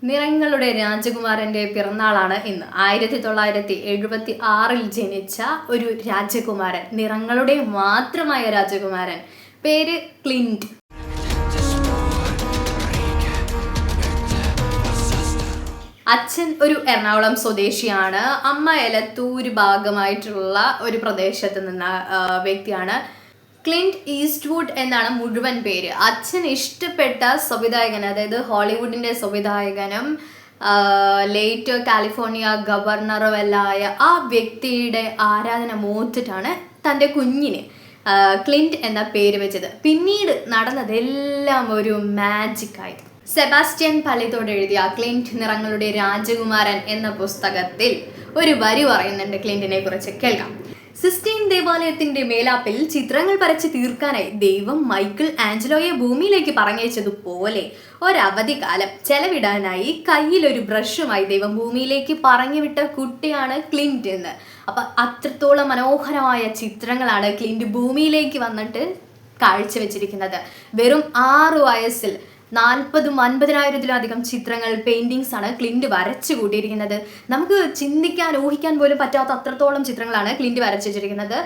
നിറങ്ങളുടെ രാജകുമാരന്റെ പിറന്നാളാണ് ഇന്ന്. 1976 ജനിച്ച ഒരു രാജകുമാരൻ, നിറങ്ങളുടെ മാത്രമായ രാജകുമാരൻ. പേര് ക്ലിന്റ്. അച്ഛൻ ഒരു എറണാകുളം സ്വദേശിയാണ്. അമ്മ എലത്തൂർ ഭാഗമായിട്ടുള്ള ഒരു പ്രദേശത്ത് നിന്ന വ്യക്തിയാണ്. ക്ലിന്റ് ഈസ്റ്റ്വുഡ് എന്നാണ് മുഴുവൻ പേര്. അച്ഛൻ ഇഷ്ടപ്പെട്ട സംവിധായകൻ, അതായത് ഹോളിവുഡിന്റെ സംവിധായകനും ലേറ്റ് കാലിഫോർണിയ ഗവർണറുമെല്ലായ ആ വ്യക്തിയുടെ ആരാധന മൂത്തിട്ടാണ് തൻ്റെ കുഞ്ഞിന് ക്ലിന്റ് എന്ന പേര് വെച്ചത്. പിന്നീട് നടന്നതെല്ലാം ഒരു മാജിക്കായി. സെബാസ്റ്റ്യൻ പലിത്തോട് എഴുതിയ ക്ലിന്റ് നിറങ്ങളുടെ രാജകുമാരൻ എന്ന പുസ്തകത്തിൽ ഒരു വരി പറയുന്നുണ്ട് ക്ലിന്റിനെ കുറിച്ച്. കേൾക്കാം. സിസ്റ്റീൻ ദേവാലയത്തിന്റെ മേലാപ്പിൽ ചിത്രങ്ങൾ വരച്ച് തീർക്കാനായി ദൈവം മൈക്കിൾ ആഞ്ചലോയെ ഭൂമിയിലേക്ക് പറഞ്ഞയച്ചതുപോലെ ഒരവധിക്കാലം ചെലവിടാനായി കയ്യിലൊരു ബ്രഷുമായി ദൈവം ഭൂമിയിലേക്ക് പറഞ്ഞുവിട്ട കുട്ടിയാണ് ക്ലിന്റ് എന്ന്. അപ്പൊ അത്രത്തോളം മനോഹരമായ ചിത്രങ്ങളാണ് ക്ലിന്റ് ഭൂമിയിലേക്ക് വന്നിട്ട് കാഴ്ചവെച്ചിരിക്കുന്നത്. വെറും 6 വയസ്സിൽ 40,000-50,000-ത്തിലധികം ചിത്രങ്ങൾ, പെയിന്റിങ്സ് ആണ് ക്ലിന്റ് വരച്ചു കൂട്ടിയിരിക്കുന്നത്. നമുക്ക് ചിന്തിക്കാൻ, ഊഹിക്കാൻ പോലും പറ്റാത്ത അത്രത്തോളം ചിത്രങ്ങളാണ് ക്ലിന്റ് വരച്ചു വെച്ചിരിക്കുന്നത്.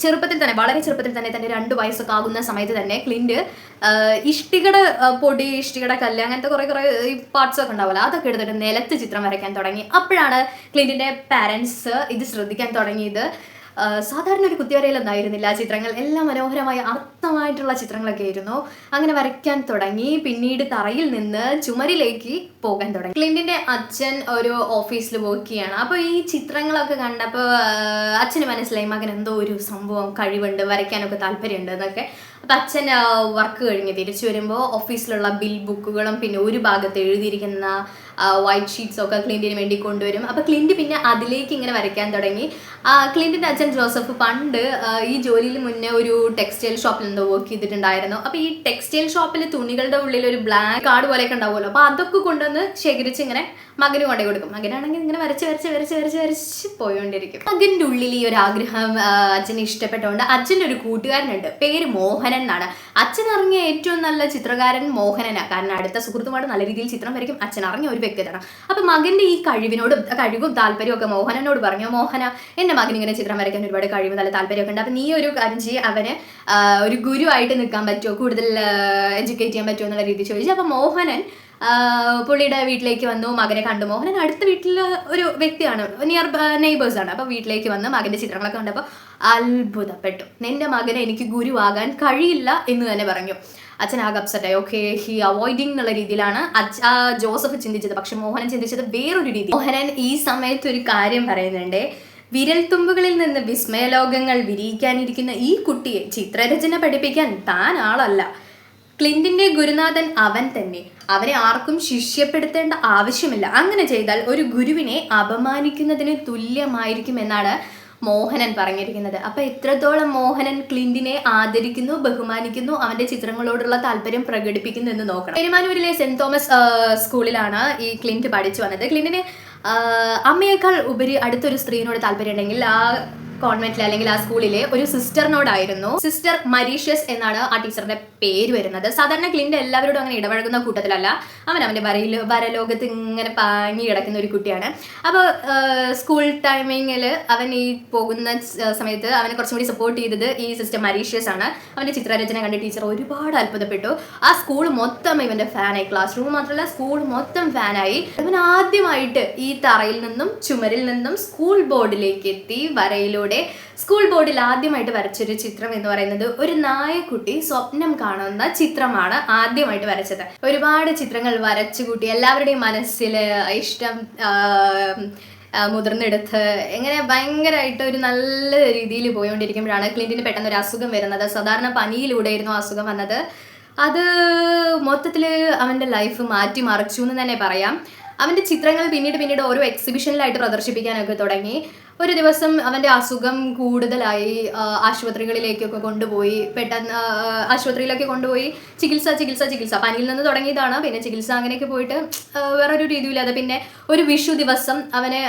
ചെറുപ്പത്തിൽ തന്നെ, വളരെ ചെറുപ്പത്തിൽ തന്നെ, തൻ്റെ 2 വയസ്സൊക്കെ ആകുന്ന സമയത്ത് തന്നെ ക്ലിന്റ് ഇഷ്ടികയുടെ പൊടി, ഇഷ്ടികയുടെ കല്ല്, അങ്ങനത്തെ കുറേ ഈ പാർട്സ് ഒക്കെ ഉണ്ടാവില്ല, അതൊക്കെ എടുത്തിട്ട് നിലത്ത് ചിത്രം വരയ്ക്കാൻ തുടങ്ങി. അപ്പോഴാണ് ക്ലിന്റിന്റെ പാരൻസ് ഇത് ശ്രദ്ധിക്കാൻ തുടങ്ങിയത്. സാധാരണ ഒരു കുത്തിവരയിലൊന്നായിരുന്നില്ല ചിത്രങ്ങൾ, എല്ലാം മനോഹരമായ അർത്ഥമായിട്ടുള്ള ചിത്രങ്ങളൊക്കെ ആയിരുന്നു. അങ്ങനെ വരയ്ക്കാൻ തുടങ്ങി. പിന്നീട് തറയിൽ നിന്ന് ചുമരിലേക്ക് പോകാൻ തുടങ്ങി. ക്ലിന്റിന്റെ അച്ഛൻ ഒരു ഓഫീസിൽ വർക്ക് ചെയ്യാണ്. അപ്പോൾ ഈ ചിത്രങ്ങളൊക്കെ കണ്ടപ്പോൾ അച്ഛന് മനസ്സിലായി മകൻ എന്തോ ഒരു സംഭവം, കഴിവുണ്ട്, വരയ്ക്കാനൊക്കെ താല്പര്യമുണ്ട് എന്നൊക്കെ. അപ്പം അച്ഛൻ വർക്ക് കഴിഞ്ഞ് തിരിച്ചു വരുമ്പോൾ ഓഫീസിലുള്ള ബിൽ ബുക്കുകളും പിന്നെ ഒരു ഭാഗത്ത് എഴുതിയിരിക്കുന്ന വൈറ്റ് ഷീറ്റ്സ് ഒക്കെ ക്ലിന്റിന് വേണ്ടി കൊണ്ടുവരും. അപ്പോൾ ക്ലിന്റ് പിന്നെ അതിലേക്ക് ഇങ്ങനെ വരയ്ക്കാൻ തുടങ്ങി. ക്ലിന്റിൻ്റെ അച്ഛൻ ജോസഫ് പണ്ട് ഈ ജോലിയിൽ മുന്നേ ഒരു ടെക്സ്റ്റൈൽ ഷോപ്പിൽ എന്തോ വർക്ക് ചെയ്തിട്ടുണ്ടായിരുന്നു. അപ്പോൾ ഈ ടെക്സ്റ്റൈൽ ഷോപ്പിൽ തുണികളുടെ ഉള്ളിൽ ഒരു ബ്ലാക്ക് കാർഡ് പോലെയൊക്കെ ഉണ്ടാവുമല്ലോ, അപ്പോൾ അതൊക്കെ കൊണ്ടുവന്ന് ശേഖരിച്ച് ഇങ്ങനെ മകന് കൊണ്ടു കൊടുക്കും. മകനാണെങ്കിൽ ഇങ്ങനെ വരച്ച് പോയോണ്ടിരിക്കും. മകൻ്റെ ഉള്ളിൽ ഈ ഒരു ആഗ്രഹം അച്ഛന് ഇഷ്ടപ്പെട്ടുകൊണ്ട് അച്ഛൻ്റെ ഒരു കൂട്ടുകാരനുണ്ട്, പേര് മോഹനൻ എന്നാണ്. അച്ഛൻ അറിഞ്ഞ ഏറ്റവും നല്ല ചിത്രകാരൻ മോഹനനാണ്. കാരണം അടുത്ത സുഹൃത്തുമായിട്ട് നല്ല രീതിയിൽ ചിത്രം വരയ്ക്കും അച്ഛൻ അറിഞ്ഞ ഒരു വ്യക്തിയാണ്. അപ്പൊ മകന്റെ ഈ കഴിവും താല്പര്യവും ഒക്കെ മോഹനനോട് പറഞ്ഞു, മോഹന, എന്റെ മകൻ ഇങ്ങനെ ചിത്രം വരയ്ക്കാൻ ഒരുപാട് കഴിവ്, നല്ല താല്പര്യമൊക്കെ ഉണ്ട്. അപ്പൊ നീ ഒരു കാര്യം ചെയ്യ്, അവന് ഒരു ഗുരുവായിട്ട് നിൽക്കാൻ പറ്റുമോ, കൂടുതൽ എഡ്യൂക്കേറ്റ് ചെയ്യാൻ പറ്റുമോ എന്നുള്ള രീതി ചോദിച്ചു. അപ്പൊ മോഹനൻ പുള്ളിയുടെ വീട്ടിലേക്ക് വന്നു, മകനെ കണ്ടു. മോഹനൻ അടുത്ത വീട്ടിൽ ഒരു വ്യക്തിയാണ്, നിയർ നെയ്ബേഴ്സാണ്. അപ്പോൾ വീട്ടിലേക്ക് വന്ന് മകൻ്റെ ചിത്രങ്ങളൊക്കെ കണ്ടപ്പോൾ അത്ഭുതപ്പെട്ടു. നിന്റെ മകനെ എനിക്ക് ഗുരുവാകാൻ കഴിയില്ല എന്ന് തന്നെ പറഞ്ഞു. അച്ഛനാകെ അപ്സെറ്റായി. ഓക്കെ, ഹി അവോയ്ഡിങ് എന്നുള്ള രീതിയിലാണ് ജോസഫ് ചിന്തിച്ചത്. പക്ഷെ മോഹനൻ ചിന്തിച്ചത് വേറൊരു രീതി. മോഹനൻ ഈ സമയത്ത് ഒരു കാര്യം പറയുന്നുണ്ട്. വിരൽത്തുമ്പുകളിൽ നിന്ന് വിസ്മയലോകങ്ങൾ വിരിയിക്കാനിരിക്കുന്ന ഈ കുട്ടിയെ ചിത്രരചന പഠിപ്പിക്കാൻ താൻ ആളല്ല. ക്ലിന്റിന്റെ ഗുരുനാഥൻ അവൻ തന്നെ. അവനെ ആർക്കും ശിഷ്യപ്പെടുത്തേണ്ട ആവശ്യമില്ല. അങ്ങനെ ചെയ്താൽ ഒരു ഗുരുവിനെ അപമാനിക്കുന്നതിന് തുല്യമായിരിക്കും എന്നാണ് മോഹനൻ പറഞ്ഞിരിക്കുന്നത്. അപ്പൊ എത്രത്തോളം മോഹനൻ ക്ലിന്റിനെ ആദരിക്കുന്നു, ബഹുമാനിക്കുന്നു, അവന്റെ ചിത്രങ്ങളോടുള്ള താല്പര്യം പ്രകടിപ്പിക്കുന്നു എന്ന് നോക്കണം. പെരുമാനൂരിലെ സെന്റ് തോമസ് സ്കൂളിലാണ് ഈ ക്ലിന്റ് പഠിച്ചു വന്നത്. ക്ലിന്റിന് അമ്മയേക്കാൾ ഉപരി അടുത്തൊരു സ്ത്രീയോട് താല്പര്യം ഉണ്ടെങ്കിൽ ആ കോൺവെന്റിൽ അല്ലെങ്കിൽ ആ സ്കൂളിലെ ഒരു സിസ്റ്ററിനോടായിരുന്നു. സിസ്റ്റർ മരീഷ്യസ് എന്നാണ് ആ ടീച്ചറിന്റെ പേര് വരുന്നത്. സാധാരണ ക്ലിന്റ് എല്ലാവരോടും അങ്ങനെ ഇടപഴകുന്ന കൂട്ടത്തിലല്ല. അവൻ അവന്റെ വരലോകത്ത് ഇങ്ങനെ പാങ്ങി കിടക്കുന്ന ഒരു കുട്ടിയാണ്. അപ്പോൾ സ്കൂൾ ടൈമിങ്ങിൽ അവൻ ഈ പോകുന്ന സമയത്ത് അവനെ കുറച്ചും കൂടി സപ്പോർട്ട് ചെയ്തത് ഈ സിസ്റ്റർ മരീഷ്യസ് ആണ്. അവന്റെ ചിത്രരചന കണ്ട് ടീച്ചർ ഒരുപാട് അത്ഭുതപ്പെട്ടു. ആ സ്കൂൾ മൊത്തം ഇവന്റെ ഫാനായി. ക്ലാസ് റൂം മാത്രമല്ല, സ്കൂൾ മൊത്തം ഫാനായി. അവൻ ആദ്യമായിട്ട് ഈ തറയിൽ നിന്നും ചുമരിൽ നിന്നും സ്കൂൾ ബോർഡിലേക്ക് എത്തി. വരയിലൂടെ സ്കൂൾ ബോർഡിൽ ആദ്യമായിട്ട് വരച്ചൊരു ചിത്രം എന്ന് പറയുന്നത് ഒരു നായക്കുട്ടി സ്വപ്നം കാണുന്ന ചിത്രമാണ് ആദ്യമായിട്ട് വരച്ചത്. ഒരുപാട് ചിത്രങ്ങൾ വരച്ചുകൂട്ടി എല്ലാവരുടെയും മനസ്സിൽ ഇഷ്ടം മുതിർന്നെടുത്ത് എങ്ങനെ ഭയങ്കരമായിട്ട് ഒരു നല്ല രീതിയിൽ പോയിക്കൊണ്ടിരിക്കുമ്പോഴാണ് ക്ലിന്റിന് പെട്ടെന്ന് ഒരു അസുഖം വരുന്നത്. സാധാരണ പനിയിലൂടെയായിരുന്നു അസുഖം വന്നത്. അത് മൊത്തത്തിൽ അവൻ്റെ ലൈഫ് മാറ്റിമറിച്ചു എന്ന് തന്നെ പറയാം. അവൻ്റെ ചിത്രങ്ങൾ പിന്നീട് ഓരോ എക്സിബിഷനിലായിട്ട് പ്രദർശിപ്പിക്കാനൊക്കെ തുടങ്ങി. ഒരു ദിവസം അവൻ്റെ അസുഖം കൂടുതലായി. ആശുപത്രികളിലേക്കൊക്കെ കൊണ്ടുപോയി. പെട്ടെന്ന് ആശുപത്രിയിലൊക്കെ കൊണ്ടുപോയി ചികിത്സ. പനിയിൽ നിന്ന് തുടങ്ങിയതാണ്. പിന്നെ ചികിത്സ അങ്ങനെയൊക്കെ പോയിട്ട് വേറൊരു രീതിയില്ലാതെ പിന്നെ ഒരു വിഷു ദിവസം അവനെ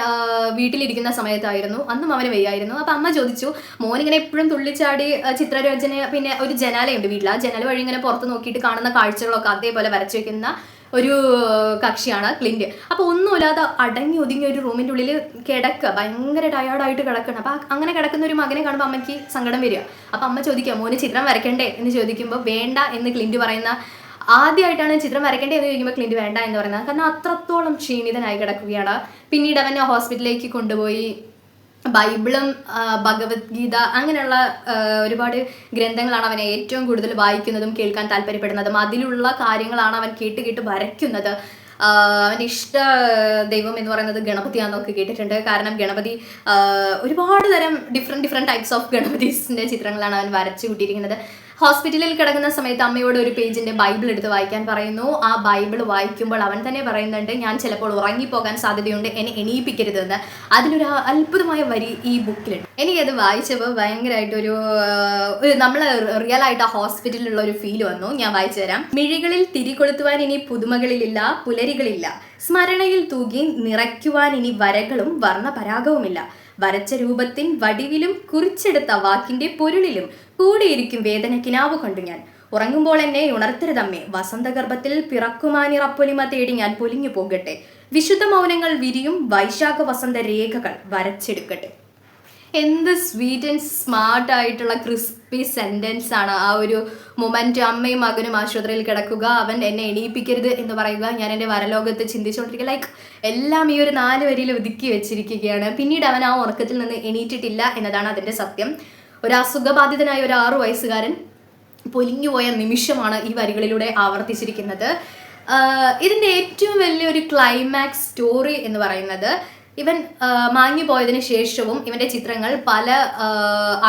വീട്ടിലിരിക്കുന്ന സമയത്തായിരുന്നു. അന്നും അവന് വയ്യായിരുന്നു. അപ്പം അമ്മ ചോദിച്ചു, മോനിങ്ങനെ എപ്പോഴും തുള്ളിച്ചാടി ചിത്രരചന, പിന്നെ ഒരു ജനാലയുണ്ട് വീട്ടിൽ, ആ ജനാല വഴി ഇങ്ങനെ പുറത്ത് നോക്കിയിട്ട് കാണുന്ന കാഴ്ചകളൊക്കെ അതേപോലെ വരച്ചു വെക്കുന്ന ഒരു കക്ഷിയാണ് ക്ലിൻറ്റ്. അപ്പോൾ ഒന്നുമില്ലാതെ അടങ്ങി ഒതുങ്ങിയ ഒരു റൂമിൻ്റെ ഉള്ളിൽ കിടക്കുക, ഭയങ്കര ടയേർഡായിട്ട് കിടക്കണം. അപ്പോൾ അങ്ങനെ കിടക്കുന്ന ഒരു മകനെ കാണുമ്പോൾ അമ്മയ്ക്ക് സങ്കടം വരിക. അപ്പോൾ അമ്മ ചോദിക്കുക, മോന് ചിത്രം വരയ്ക്കണ്ടേ എന്ന് ചോദിക്കുമ്പോൾ വേണ്ട എന്ന് ക്ലിൻറ്റ് പറയുന്ന, ആദ്യമായിട്ടാണ് ചിത്രം വരയ്ക്കേണ്ടത് എന്ന് ചോദിക്കുമ്പോൾ ക്ലിൻറ്റ് വേണ്ട എന്ന് പറയുന്നത്. കാരണം അത്രത്തോളം ക്ഷീണിതനായി കിടക്കുകയാണ്. പിന്നീട് അവൻ ഹോസ്പിറ്റലിലേക്ക് കൊണ്ടുപോയി ബൈബിളും ഭഗവത്ഗീത അങ്ങനെയുള്ള ഒരുപാട് ഗ്രന്ഥങ്ങളാണ് അവനെ ഏറ്റവും കൂടുതൽ വായിക്കുന്നതും കേൾക്കാൻ താല്പര്യപ്പെടുന്നതും. അതിലുള്ള കാര്യങ്ങളാണ് അവൻ കേട്ട് വരയ്ക്കുന്നത്. അവൻ്റെ ഇഷ്ട ദൈവം എന്ന് പറയുന്നത് ഗണപതിയാണെന്നൊക്കെ കേട്ടിട്ടുണ്ട്. കാരണം ഗണപതി ഒരുപാട് തരം ഡിഫറെൻറ്റ് ടൈപ്സ് ഓഫ് ഗണപതീസിൻ്റെ ചിത്രങ്ങളാണ് അവൻ വരച്ചു കൂട്ടിയിരിക്കുന്നത്. ഹോസ്പിറ്റലിൽ കിടക്കുന്ന സമയത്ത് അമ്മയോട് ഒരു പേജിൻ്റെ ബൈബിൾ എടുത്ത് വായിക്കാൻ പറയുന്നു. ആ ബൈബിൾ വായിക്കുമ്പോൾ അവൻ തന്നെ പറയുന്നുണ്ട്, ഞാൻ ചിലപ്പോൾ ഉറങ്ങിപ്പോകാൻ സാധ്യതയുണ്ട്, എന്നെ എണീപ്പിക്കരുതെന്ന്. അതിലൊരു അത്ഭുതമായ വരി ഈ ബുക്കിലുണ്ട്. എനിക്കത് വായിച്ചപ്പോൾ ഭയങ്കരമായിട്ടൊരു നമ്മൾ റിയൽ ആയിട്ട് ആ ഹോസ്പിറ്റലിലുള്ള ഒരു ഫീൽ വന്നു. ഞാൻ വായിച്ചു തരാം. മിഴികളിൽ തിരികൊളുത്തുവാൻ ഇനി പുതുമകളിലില്ല, പുലരികളില്ല. സ്മരണയിൽ തൂകി നിറയ്ക്കുവാൻ ഇനി വരകളും വർണ്ണപരാഗവുമില്ല. വരച്ച രൂപത്തിൻ വടിവിലും കുറിച്ചെടുത്ത വാക്കിന്റെ പൊരുളിലും കൂടിയിരിക്കും വേദന കിനാവ് കൊണ്ട് ഞാൻ. ഉറങ്ങുമ്പോൾ എന്നെ ഉണർത്തരുതമ്മേ, വസന്തഗർഭത്തിൽ പിറക്കുമാനിറപ്പൊലിമ തേടി ഞാൻ പൊലിഞ്ഞു പോകട്ടെ. വിശുദ്ധ മൗനങ്ങൾ വിരിയും വൈശാഖ വസന്ത രേഖകൾ വരച്ചെടുക്കട്ടെ. എന്ത് സ്വീറ്റ് ആൻഡ് സ്മാർട്ട് ആയിട്ടുള്ള ക്രിസ്പി സെൻറ്റൻസ് ആണ് ആ ഒരു മൊമെൻറ്റ്. അമ്മയും മകനും ആശുപത്രിയിൽ കിടക്കുക, അവൻ എന്നെ എണീപ്പിക്കരുത് എന്ന് പറയുക, ഞാൻ എൻ്റെ വരലോകത്ത് ചിന്തിച്ചുകൊണ്ടിരിക്കുക. ലൈക്ക് എല്ലാം ഈ ഒരു 4 വരിയിൽ ഒതുക്കി വെച്ചിരിക്കുകയാണ്. പിന്നീട് അവൻ ആ ഉറക്കത്തിൽ നിന്ന് എണീറ്റിട്ടില്ല എന്നതാണ് അതിൻ്റെ സത്യം. ഒരു അസുഖബാധിതനായ ഒരു 6 വയസ്സുകാരൻ പൊലിഞ്ഞുപോയ നിമിഷമാണ് ഈ വരികളിലൂടെ ആവർത്തിച്ചിരിക്കുന്നത്. ഇതിൻ്റെ ഏറ്റവും വലിയൊരു ക്ലൈമാക്സ് സ്റ്റോറി എന്ന് പറയുന്നത്, ഇവൻ മാങ്ങി പോയതിനു ശേഷവും ഇവൻ്റെ ചിത്രങ്ങൾ പല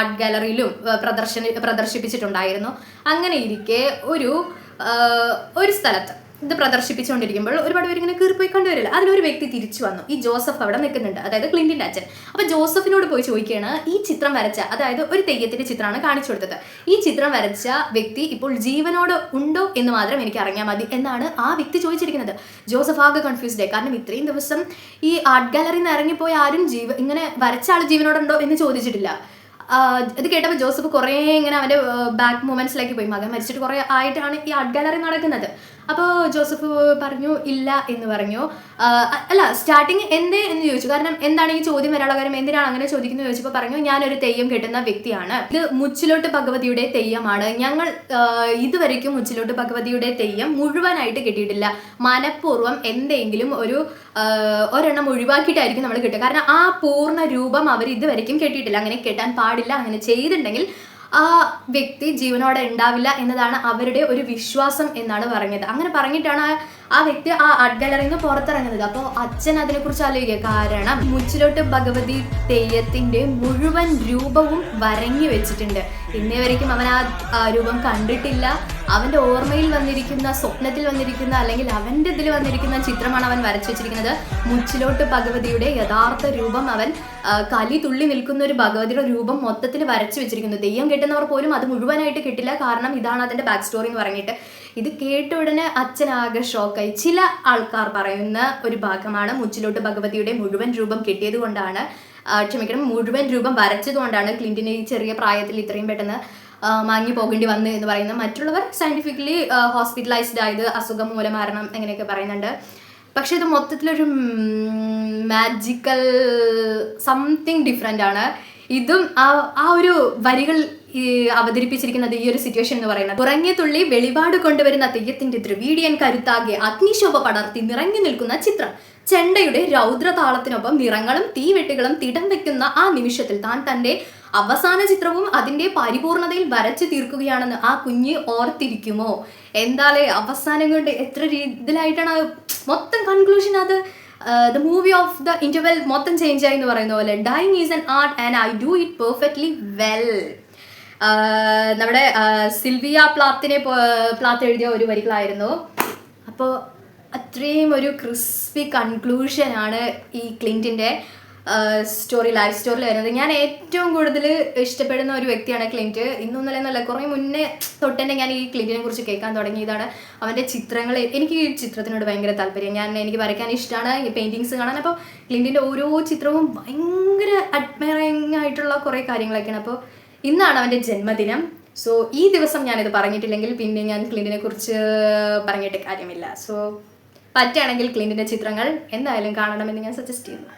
ആർട്ട് ഗാലറിയിലും പ്രദർശിപ്പിച്ചിട്ടുണ്ടായിരുന്നു. അങ്ങനെ ഇരിക്കെ ഒരു സ്ഥലത്ത് ഇത് പ്രദർശിപ്പിച്ചുകൊണ്ടിരിക്കുമ്പോൾ ഒരുപാട് പേര് ഇങ്ങനെ കീറിപ്പോയി കണ്ടുവരില്ല. അതിലൊരു വ്യക്തി തിരിച്ചു വന്നു. ഈ ജോസഫ് അവിടെ നിൽക്കുന്നുണ്ട്, അതായത് ക്ലിൻറ്റിൻ്റെ അച്ഛൻ. അപ്പോൾ ജോസഫിനോട് പോയി ചോദിക്കുകയാണ്, ഈ ചിത്രം വരച്ച, അതായത് ഒരു തെയ്യത്തിൻ്റെ ചിത്രമാണ് കാണിച്ചു കൊടുത്തത്, ഈ ചിത്രം വരച്ച വ്യക്തി ഇപ്പോൾ ജീവനോട് ഉണ്ടോ എന്ന് മാത്രം എനിക്ക് അറിഞ്ഞാൽ മതി എന്നാണ് ആ വ്യക്തി ചോദിച്ചിരിക്കുന്നത്. ജോസഫ് ആകെ കൺഫ്യൂസ്ഡ് ആയി. കാരണം ഇത്രയും ദിവസം ഈ ആർട്ട് ഗാലറിയിൽ നിന്ന് ഇറങ്ങിപ്പോയ ആരും ഇങ്ങനെ വരച്ച ആൾ ജീവനോടുണ്ടോ എന്ന് ചോദിച്ചിട്ടില്ല. ഇത് കേട്ടപ്പോൾ ജോസഫ് കുറേ ഇങ്ങനെ അവൻ്റെ ബാക്ക് മൂമെൻറ്റ്സിലേക്ക് പോയി. മകൻ മരിച്ചിട്ട് കുറേ ആയിട്ടാണ് ഈ ആർട്ട് ഗാലറി നടക്കുന്നത്. അപ്പോൾ ജോസഫ് പറഞ്ഞു ഇല്ല എന്ന് പറഞ്ഞു. അല്ല, സ്റ്റാർട്ടിങ് എന്തേ എന്ന് ചോദിച്ചു. കാരണം എന്താണ് ഈ ചോദ്യം വരാനുള്ള കാര്യം, എന്തിനാണ് അങ്ങനെ ചോദിക്കുന്നത് ചോദിച്ചപ്പോൾ പറഞ്ഞു, ഞാനൊരു തെയ്യം കെട്ടുന്ന വ്യക്തിയാണ്, ഇത് മുച്ചിലോട്ട് ഭഗവതിയുടെ തെയ്യമാണ്. ഞങ്ങൾ ഇതുവരെയ്ക്കും മുച്ചിലോട്ട് ഭഗവതിയുടെ തെയ്യം മുഴുവനായിട്ട് കെട്ടിയിട്ടില്ല. മനഃപൂർവ്വം എന്തെങ്കിലും ഒരെണ്ണം ഒഴിവാക്കിയിട്ടായിരിക്കും നമ്മൾ കെട്ടുക. കാരണം ആ പൂർണ്ണ രൂപം അവർ ഇതുവരെയ്ക്കും കെട്ടിയിട്ടില്ല. അങ്ങനെ കെട്ടാൻ പാടില്ല. അങ്ങനെ ചെയ്തിട്ടുണ്ടെങ്കിൽ ആ വ്യക്തി ജീവനോടെ ഉണ്ടാവില്ല എന്നതാണ് അവരുടെ ഒരു വിശ്വാസം എന്നാണ് പറഞ്ഞത്. അങ്ങനെ പറഞ്ഞിട്ടാണ് ആ വ്യക്തി ആ ആർട്ട് ഗാലറിയിൽ നിന്ന് പുറത്തിറങ്ങുന്നത്. അപ്പോൾ അച്ഛൻ അതിനെക്കുറിച്ച് ആലോചിക്കുക. കാരണം മുച്ചിലോട്ട് ഭഗവതി തെയ്യത്തിൻ്റെ മുഴുവൻ രൂപവും വരഞ്ഞു വെച്ചിട്ടുണ്ട്. ഇന്നേ വരയ്ക്കും അവൻ ആ രൂപം കണ്ടിട്ടില്ല. അവൻ്റെ ഓർമ്മയിൽ വന്നിരിക്കുന്ന, സ്വപ്നത്തിൽ വന്നിരിക്കുന്ന, അല്ലെങ്കിൽ അവൻ്റെ ഇതിൽ വന്നിരിക്കുന്ന ചിത്രമാണ് അവൻ വരച്ചു വെച്ചിരിക്കുന്നത്. മുച്ചിലോട്ട് ഭഗവതിയുടെ യഥാർത്ഥ രൂപം അവൻ കലി തുള്ളി നിൽക്കുന്ന ഒരു ഭഗവതിയുടെ രൂപം മൊത്തത്തിൽ വരച്ചു വെച്ചിരിക്കുന്നു. തെയ്യം കെട്ടുന്നവർ പോലും അത് മുഴുവനായിട്ട് കിട്ടില്ല. കാരണം ഇതാണ് അതിൻ്റെ ബാക്ക് സ്റ്റോറി എന്ന് പറഞ്ഞിട്ട്. ഇത് കേട്ട ഉടനെ അച്ഛനാകെ ഷോക്കായി. ചില ആൾക്കാർ പറയുന്ന ഒരു ഭാഗമാണ് മുച്ചിലോട്ട് ഭഗവതിയുടെ മുഴുവൻ രൂപം കിട്ടിയത് കൊണ്ടാണ്, മുഴുവൻ രൂപം വരച്ചത് കൊണ്ടാണ് ക്ലിൻറ്റിന് ഈ ചെറിയ പ്രായത്തിൽ ഇത്രയും പെട്ടെന്ന് മാങ്ങി പോകേണ്ടി വന്നു എന്ന് പറയുന്നത്. മറ്റുള്ളവർ സയൻറ്റിഫിക്കലി ഹോസ്പിറ്റലൈസ്ഡ് ആയത് അസുഖം മൂലം മരണം അങ്ങനെയൊക്കെ പറയുന്നുണ്ട്. പക്ഷെ ഇത് മൊത്തത്തിലൊരു മാജിക്കൽ സംതിങ് ഡിഫറെൻ്റ് ആണ്. ഇതും ആ ഒരു വരികൾ അവതരിപ്പിച്ചിരിക്കുന്നത് ഈ ഒരു സിറ്റുവേഷൻ എന്ന് പറയുന്നത്, ഉറങ്ങിയ തുള്ളി വെളിപാട് കൊണ്ടുവരുന്ന തെയ്യത്തിന്റെ ദ്രവീഡിയൻ കരുത്താകെ അഗ്നിശോഭ പടർത്തി നിറഞ്ഞു നിൽക്കുന്ന ചിത്രം. ചെണ്ടയുടെ രൗദ്രതാളത്തിനൊപ്പം നിറങ്ങളും തീവെട്ടുകളും തിടം വെക്കുന്ന ആ നിമിഷത്തിൽ താൻ തൻ്റെ അവസാന ചിത്രവും അതിൻ്റെ പരിപൂർണതയിൽ വരച്ചു തീർക്കുകയാണെന്ന് ആ കുഞ്ഞ് ഓർത്തിരിക്കുമോ? എന്തായാലേ അവസാനം കൊണ്ട് എത്ര രീതിയിലായിട്ടാണ് മൊത്തം കൺക്ലൂഷൻ. അത് the movie of the interval മൊത്തം ചേഞ്ച് ആയി എന്ന് പറയുന്ന പോലെ, dying is an art and I do it perfectly well. നമ്മുടെ സിൽവിയ പ്ലാത്ത് എഴുതിയ ഒരു വരികളായിരുന്നു. അപ്പോൾ അത്രയും ഒരു ക്രിസ്പി കൺക്ലൂഷനാണ് ഈ ക്ലിൻറ്റിൻ്റെ ലൈഫ് സ്റ്റോറിയിൽ വരുന്നത്. ഞാൻ ഏറ്റവും കൂടുതൽ ഇഷ്ടപ്പെടുന്ന ഒരു വ്യക്തിയാണ് ക്ലിൻറ്റ്. ഇന്നൊന്നല്ല, കുറേ മുന്നേ തൊട്ടെന്നെ ഞാൻ ഈ ക്ലിൻറ്റിനെ കുറിച്ച് കേൾക്കാൻ തുടങ്ങിയതാണ്. അവൻ്റെ ചിത്രങ്ങൾ, എനിക്ക് ഈ ചിത്രത്തിനോട് ഭയങ്കര താല്പര്യം. എനിക്ക് വരയ്ക്കാൻ ഇഷ്ടമാണ്, ഈ പെയിൻറ്റിങ്സ് കാണാൻ. അപ്പോൾ ക്ലിൻറ്റിൻ്റെ ഓരോ ചിത്രവും ഭയങ്കര അഡ്മയറിങ് ആയിട്ടുള്ള കുറേ കാര്യങ്ങളൊക്കെയാണ്. അപ്പോൾ ഇന്നാണ് അവൻ്റെ ജന്മദിനം. സോ ഈ ദിവസം ഞാനിത് പറഞ്ഞിട്ടില്ലെങ്കിൽ പിന്നെ ഞാൻ ക്ലിൻറ്റിനെ കുറിച്ച് പറഞ്ഞിട്ട് കാര്യമില്ല. സോ പറ്റുകയാണെങ്കിൽ ക്ലിൻറ്റിൻ്റെ ചിത്രങ്ങൾ എന്തായാലും കാണണമെന്ന് ഞാൻ സജസ്റ്റ് ചെയ്യുന്നു.